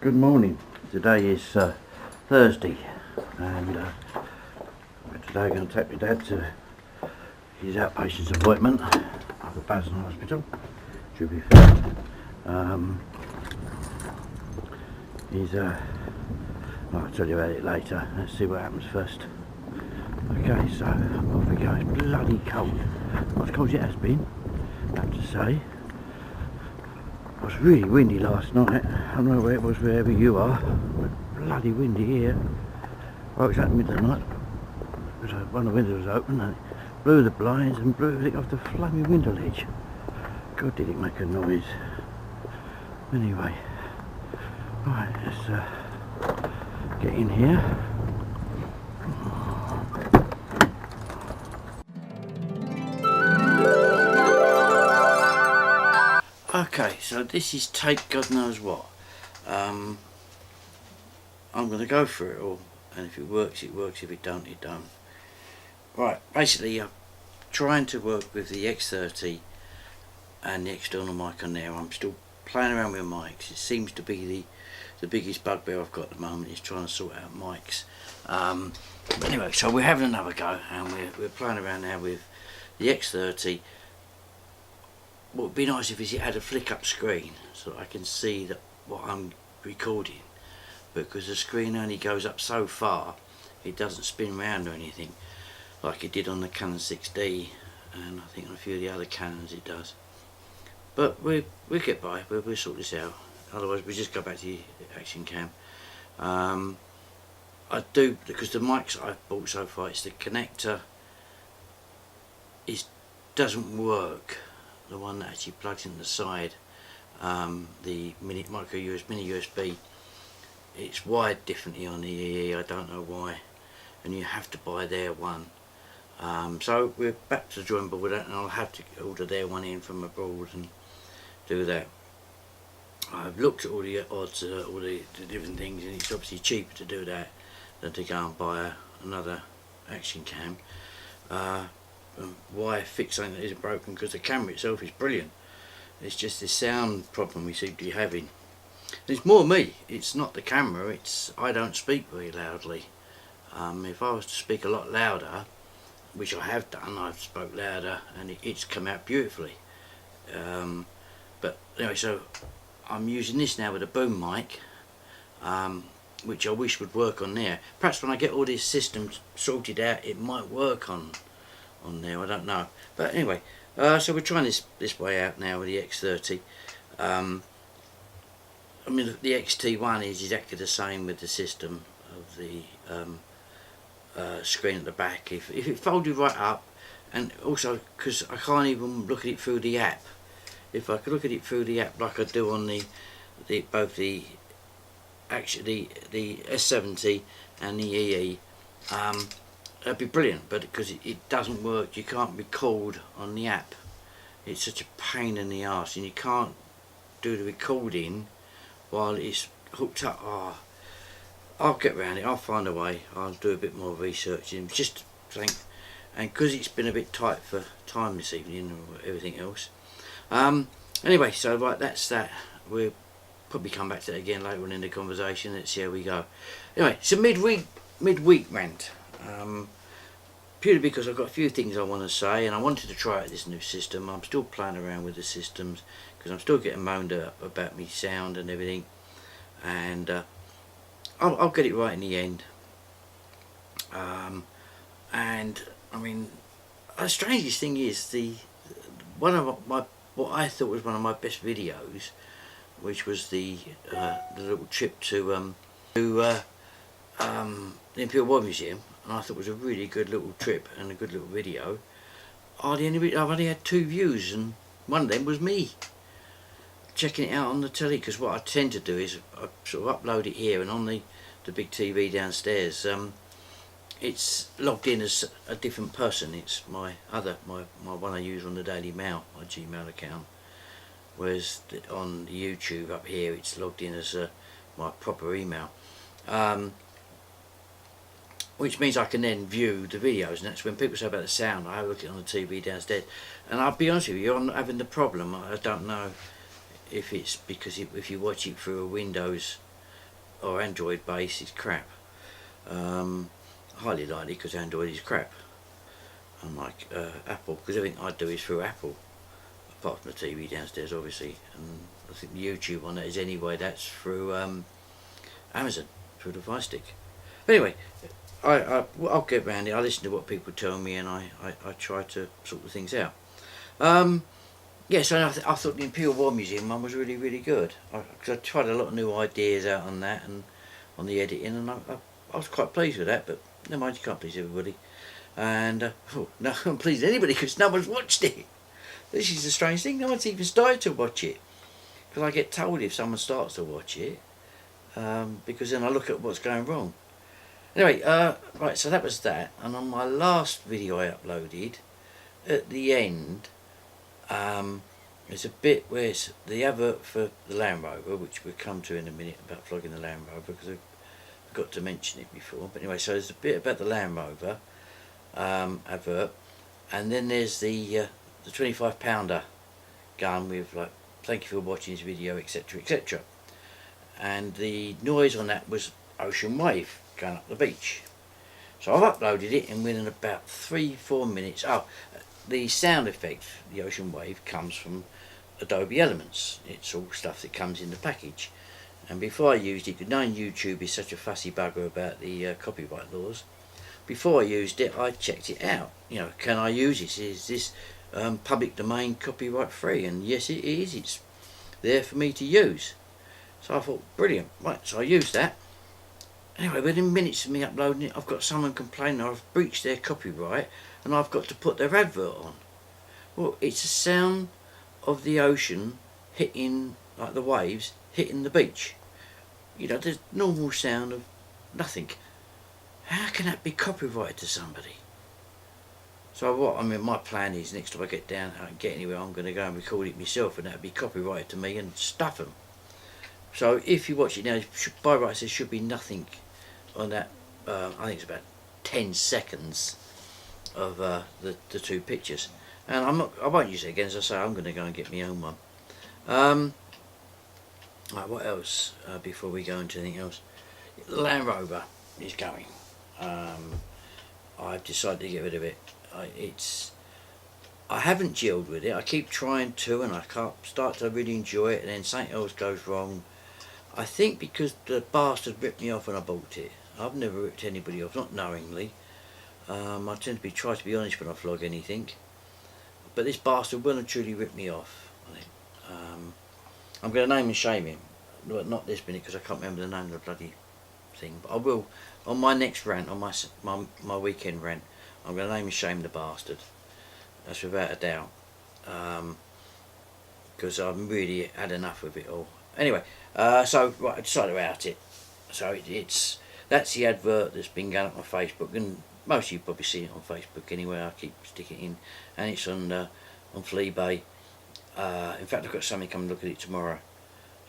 Good morning. Today is Thursday, and today I'm going to take my dad to his outpatient's appointment up at Basel Hospital. Should be fair. I'll tell you about it later. Let's see what happens first. Okay, so off we go. It's bloody cold. Not as cold as it has been, I have to say. It was really windy last night. I don't know where it was wherever you are, but bloody windy here. Well, it was at the middle of the night. One of the windows was open and it blew the blinds and blew everything off the flaming window ledge. God, did it make a noise. Anyway, right, let's get in here. Okay, so this is take God knows what. I'm going to go for it all, and if it works, it works. If it don't, it don't. Right, basically I'm trying to work with the X30 and the external mic on there. I'm still playing around with mics. It seems to be the biggest bugbear I've got at the moment is trying to sort out mics. But anyway, so we're having another go, and we're playing around now with the X30. What would be nice if it had a flick up screen so I can see what I'm recording, because the screen only goes up so far, it doesn't spin round or anything like it did on the Canon 6D, and I think on a few of the other Canons it does. But we'll get by, we'll sort this out. Otherwise we just go back to the action cam. I do, because the mics I've bought so far, it's the connector doesn't work. The one that actually plugs in the side, the mini USB, it's wired differently on the EE. I don't know why, and you have to buy their one. So we're back to the drawing board with that, and I'll have to order their one in from abroad and do that. I've looked at all the odds, all the different things, and it's obviously cheaper to do that than to go and buy another action cam. Why fix something that isn't broken? Because the camera itself is brilliant. It's just the sound problem we seem to be having. It's more me, it's not the camera, it's I don't speak very loudly. If I was to speak a lot louder, which I have done, I've spoke louder and it's come out beautifully. But anyway, so I'm using this now with a boom mic, which I wish would work on there. Perhaps when I get all these systems sorted out, it might work on there, I don't know. But anyway, so we're trying this way out now with the X30. I mean, the XT1 is exactly the same with the system of the screen at the back. If it folded right up, and also because I can't even look at it through the app. If I could look at it through the app like I do on both the S70 and the EE, that'd be brilliant, but because it doesn't work, you can't record on the app. It's such a pain in the arse, and you can't do the recording while it's hooked up. I'll get around it, I'll find a way, I'll do a bit more research and just think, and because it's been a bit tight for time this evening and everything else. Anyway, so right, that's that. We'll probably come back to that again later on in the conversation. Let's see how we go. Anyway, it's a midweek rant. Purely because I've got a few things I want to say, and I wanted to try out this new system. I'm still playing around with the systems because I'm still getting moaned at about me sound and everything, and I'll get it right in the end. And I mean, the strangest thing is what I thought was one of my best videos, which was the little trip to the Imperial War Museum, and I thought it was a really good little trip and a good little video. I've only had 2 views, and one of them was me checking it out on the telly, because what I tend to do is I sort of upload it here, and on the big TV downstairs, it's logged in as a different person. It's my one I use on the Daily Mail, my Gmail account, whereas on YouTube up here it's logged in as my proper email. Which means I can then view the videos, and that's when people say about the sound. I look at it on the TV downstairs, and I'll be honest with you, I'm not having the problem. I don't know if it's because if you watch it through a Windows or Android base is crap. Highly likely because Android is crap, unlike Apple, because everything I do is through Apple, apart from the TV downstairs obviously, and I think the YouTube on that is anyway, that's through Amazon, through the Fire Stick. But anyway, I'll get around it. I listen to what people tell me, and I try to sort the things out. Yeah, so I thought the Imperial War Museum one was really, really good. Because I tried a lot of new ideas out on that and on the editing, and I was quite pleased with that, but never mind, you can't please everybody. And no, I'm pleased anybody because no one's watched it. This is the strange thing, no one's even started to watch it. Because I get told if someone starts to watch it, because then I look at what's going wrong. Anyway, right, so that was that. And on my last video I uploaded, at the end, there's a bit where it's the advert for the Land Rover, which we'll come to in a minute about flogging the Land Rover, because I forgot to mention it before. But anyway, so there's a bit about the Land Rover advert, and then there's the 25 pounder gun with like, thank you for watching this video, etc, etc. And the noise on that was ocean wave going up the beach. So I've uploaded it, and within about 3-4 minutes, the sound effect, the ocean wave, comes from Adobe Elements. It's all stuff that comes in the package. And before I used it, because knowing YouTube is such a fussy bugger about the copyright laws, before I used it, I checked it out. You know, can I use this? Is this public domain copyright free? And yes, it is. It's there for me to use. So I thought, brilliant. Right, so I used that. Anyway, within minutes of me uploading it, I've got someone complaining I've breached their copyright and I've got to put their advert on. Well, it's a sound of the ocean hitting, like the waves, hitting the beach. You know, there's normal sound of nothing. How can that be copyrighted to somebody? So my plan is next time I get down and get anywhere, I'm going to go and record it myself, and that'll be copyrighted to me and stuff them. So if you watch it now, by rights there should be nothing on that. I think it's about 10 seconds of the two pictures, and I won't use it again. As I say, I'm going to go and get my own one. Right, what else before we go into anything else? The Land Rover is going. I've decided to get rid of it. I haven't gelled with it. I keep trying to, and I can't start to really enjoy it, and then something else goes wrong. I think because the bastard ripped me off when I bought it. I've never ripped anybody off, not knowingly. I tend to try to be honest when I flog anything. But this bastard will and truly ripped me off. I'm going to name and shame him. Not this minute because I can't remember the name of the bloody thing. But I will, on my next rant, on my weekend rant, I'm going to name and shame the bastard. That's without a doubt. Because I've really had enough of it all. Anyway, so right, I decided about it. So that's the advert that's been going up on Facebook, and most of you probably seen it on Facebook anyway. I keep sticking it in, and it's on Fleabay. In fact, I've got somebody come and look at it tomorrow.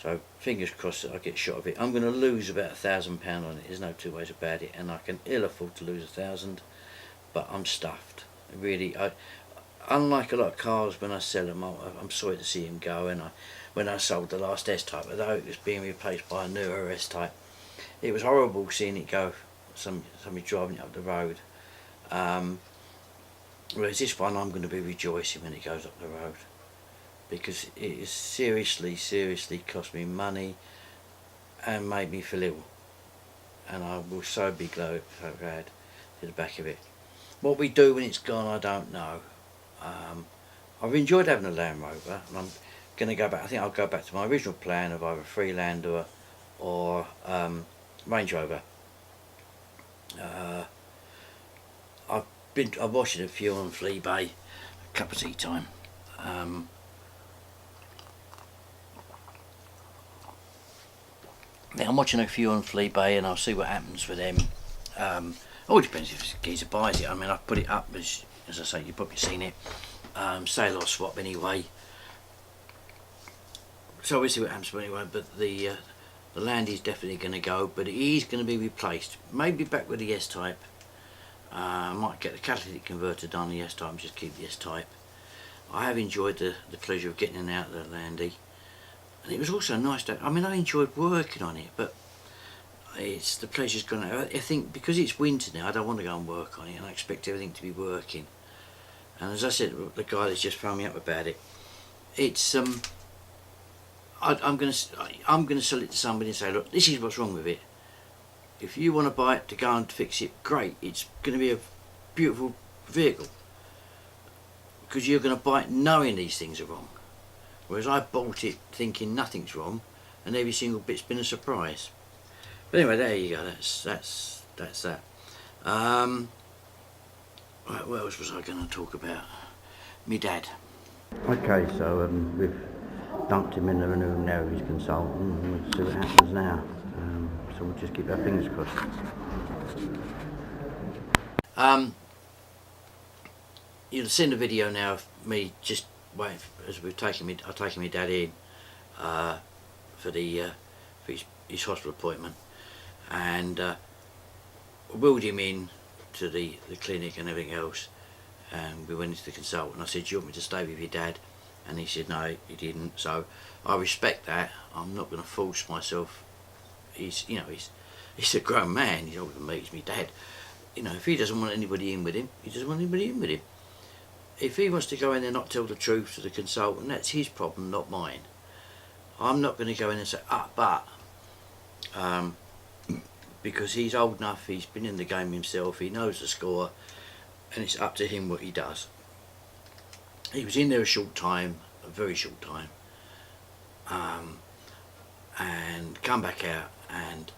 So fingers crossed that I get a shot of it. I'm going to lose about £1,000 on it. There's no two ways about it, and I can ill afford to lose 1,000. But I'm stuffed. Really, unlike a lot of cars, when I sell them, I'm sorry to see them go. And when I sold the last S-Type, although it was being replaced by a newer S-Type, it was horrible seeing it go. Somebody driving it up the road. Whereas this one, I'm going to be rejoicing when it goes up the road, because it has seriously cost me money and made me feel ill. And I will so be glad to the back of it. What we do when it's gone, I don't know. I've enjoyed having a Land Rover, and I'm going to go back. I think I'll go back to my original plan of either Freelander or Range Rover. I've watched a few on Fleabay, cup of tea time. Now I'm watching a few on Fleabay, and I'll see what happens with them. All depends if the geezer buys it. I mean, I've put it up as I say, you've probably seen it. Sale or swap anyway. So we'll see what happens anyway. But the Land is definitely going to go, but it is going to be replaced. Maybe back with the S-Type. I might get the catalytic converter done on the S-Type and just keep the S-Type. I have enjoyed the pleasure of getting in and out of the Landy. And it was also nice to, I mean, I enjoyed working on it, but it's the pleasure's gone out. I think because it's winter now, I don't want to go and work on it, and I expect everything to be working. And as I said, the guy that's just phoned me up about it, it's I'm gonna sell it to somebody and say, look, this is what's wrong with it. If you want to buy it to go and fix it, great. It's going to be a beautiful vehicle because you're going to buy it knowing these things are wrong. Whereas I bought it thinking nothing's wrong, and every single bit's been a surprise. But anyway, there you go. That's that. Right, what else was I going to talk about? Me dad. Okay, so we've dumped him in the room now with his consultant, and we'll see what happens now. So we'll just keep our fingers crossed. You'll see the video now of me just waiting as we're taking me dad in for his hospital appointment, and wheeled him in to the clinic and everything else, and we went into the consultant. I said, do you want me to stay with your dad? And he said no, he didn't. So I respect that. I'm not going to force myself. He's a grown man. He's older than me. He's my dad. You know, if he doesn't want anybody in with him, he doesn't want anybody in with him. If he wants to go in there and not tell the truth to the consultant, that's his problem, not mine. I'm not going to go in and say, because he's old enough, he's been in the game himself, he knows the score, and it's up to him what he does. He was in there a short time, a very short time, and come back out, and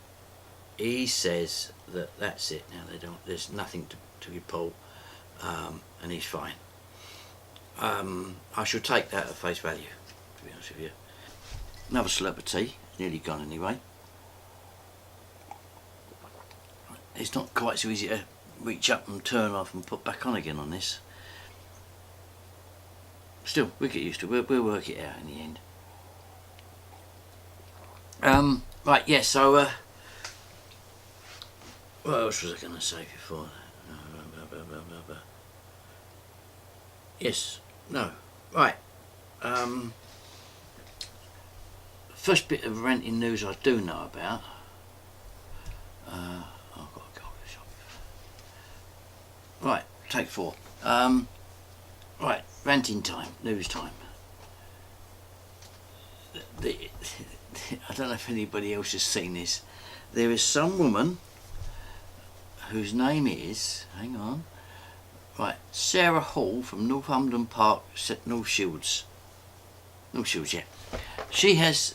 he says that that's it now. There's nothing to report, and he's fine. I shall take that at face value, to be honest with you. Another slurp of tea, nearly gone anyway. It's not quite so easy to reach up and turn off and put back on again on this. Still, we'll get used to it. We'll work it out in the end. Right, yeah, so what else was I going to say before? Yes, no, right. First bit of ranting news I do know about. I've got to go to the shop. Right, take 4. Right, ranting time, news time. I don't know if anybody else has seen this. There is some woman whose name is, hang on, right, Sarah Hall from Northumberland Park, North Shields. North Shields, yeah. She has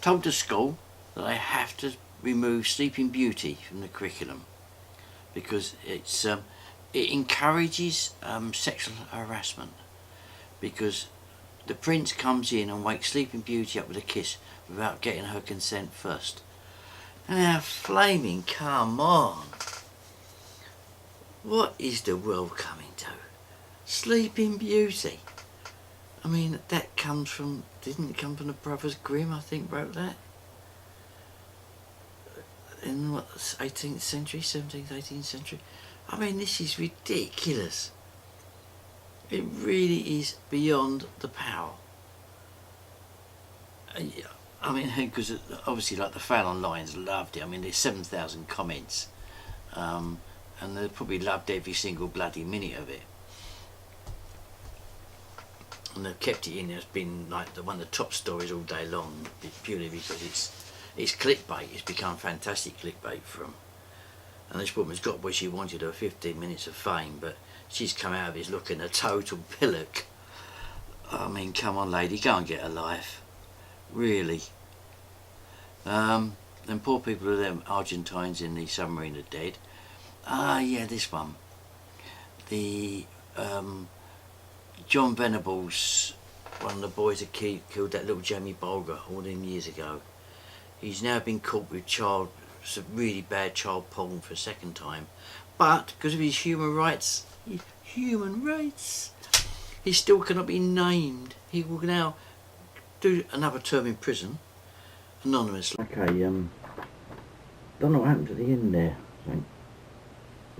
told the school that they have to remove Sleeping Beauty from the curriculum because it encourages sexual harassment, because the prince comes in and wakes Sleeping Beauty up with a kiss without getting her consent first. Now, flaming, come on. What is the world coming to? Sleeping Beauty. I mean, that comes from, didn't it come from the Brothers Grimm, I think, wrote that? In what, 18th century, 17th, 18th century? I mean, this is ridiculous. It really is beyond the pale. I mean, because obviously, like, the fan online's loved it. I mean, there's 7,000 comments, and they probably loved every single bloody minute of it. And they've kept it in. It's been like one of the top stories all day long, purely because it's clickbait. It's become fantastic clickbait for them. And this woman's got where she wanted her 15 minutes of fame, but she's come out of it looking a total pillock. I mean, come on, lady, go and get a life. Really. And poor people of them Argentines in the submarine are dead. Yeah, this one. The John Venables, one of the boys that killed that little Jamie Bulger all them years ago. He's now been caught with some really bad child porn for a second time, but because of his human rights, he still cannot be named. He will now do another term in prison anonymously. Okay, don't know what happened at the end there. I think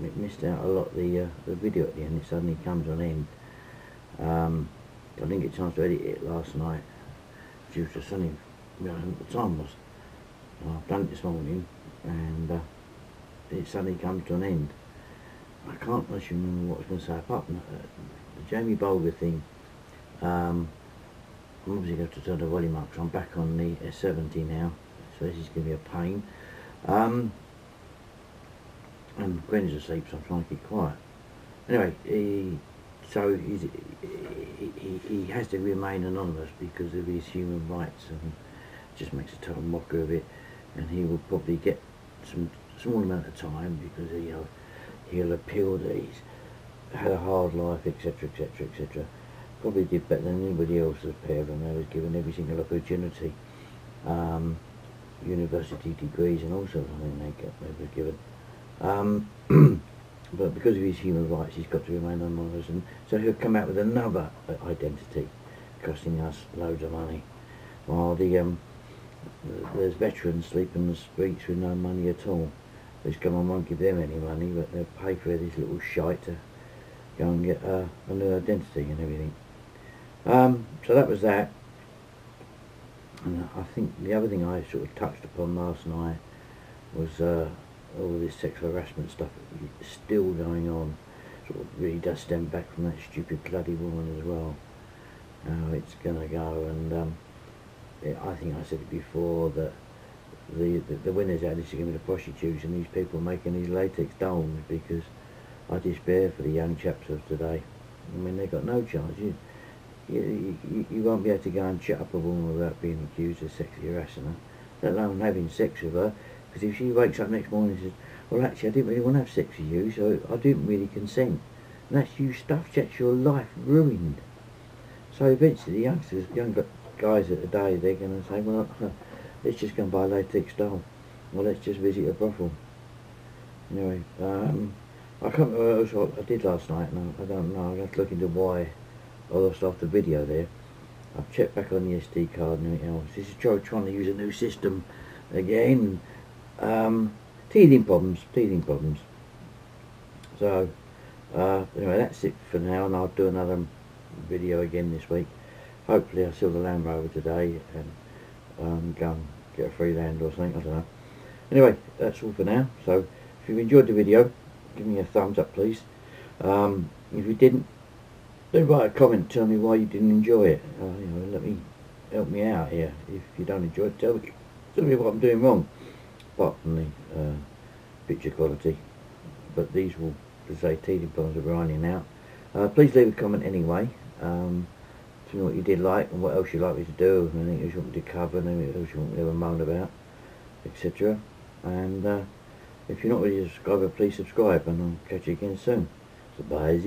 it missed out a lot. The video at the end, it suddenly comes on end. I didn't get a chance to edit it last night due to suddenly, the time was. I've done it this morning, and it suddenly comes to an end. I can't actually remember what I was going to say apart from the Jamie Bulger thing. I'm obviously going to have to turn the volume up because I'm back on the S70 now, so this is going to be a pain. And Gwen's asleep, so I'm trying to keep quiet. Anyway, he has to remain anonymous because of his human rights, and just makes a total mocker of it. And he will probably get some small amount of time because he'll appeal that he's had a hard life, etc, etc, etc. Probably did better than anybody else as a parent. I was given every single opportunity, university degrees and all sorts of things they were given. But because of his human rights, he's got to remain anonymous, and so he'll come out with another identity, costing us loads of money, while there's veterans sleep in the streets with no money at all. This government won't give them any money, but they'll pay for this little shite to go and get a new identity and everything. So that was that. And I think the other thing I sort of touched upon last night was all of this sexual harassment stuff still going on. Sort of really does stem back from that stupid bloody woman as well. How it's going to go, and I think I said it before that the winners out of this are going to be the prostitutes and these people making these latex dolls, because I despair for the young chaps of today. I mean, they've got no chance. You won't be able to go and chat up a woman without being accused of sexually harassing her, let alone having sex with her. Because if she wakes up next morning and says, well, actually I didn't really want to have sex with you, so I didn't really consent, and that's you stuff, that's your life ruined. So eventually the youngsters, younger guys of the day, they're going to say, well, let's just go and buy a latex doll, or let's just visit a brothel. Anyway, I can't remember what else I did last night, and I don't know. I have to look into why I lost half the video there. I've checked back on the SD card and everything else. This is trying to use a new system again. Teething problems. So anyway, that's it for now, and I'll do another video again this week. Hopefully I'll sell the Land Rover today and go and get a free land or something, I don't know. Anyway, that's all for now. So if you've enjoyed the video, give me a thumbs up please. If you didn't, do write a comment, tell me why you didn't enjoy it. Help me out here. If you don't enjoy it, tell me what I'm doing wrong, apart from the picture quality. But these will, to say, teething problems are ironing out. Please leave a comment anyway. Tell me what you did like and what else you'd like me to do, and anything else you want me to cover, and anything else you want me to have a moan about, etc. And if you're not already a subscriber, please subscribe, and I'll catch you again soon. So bye.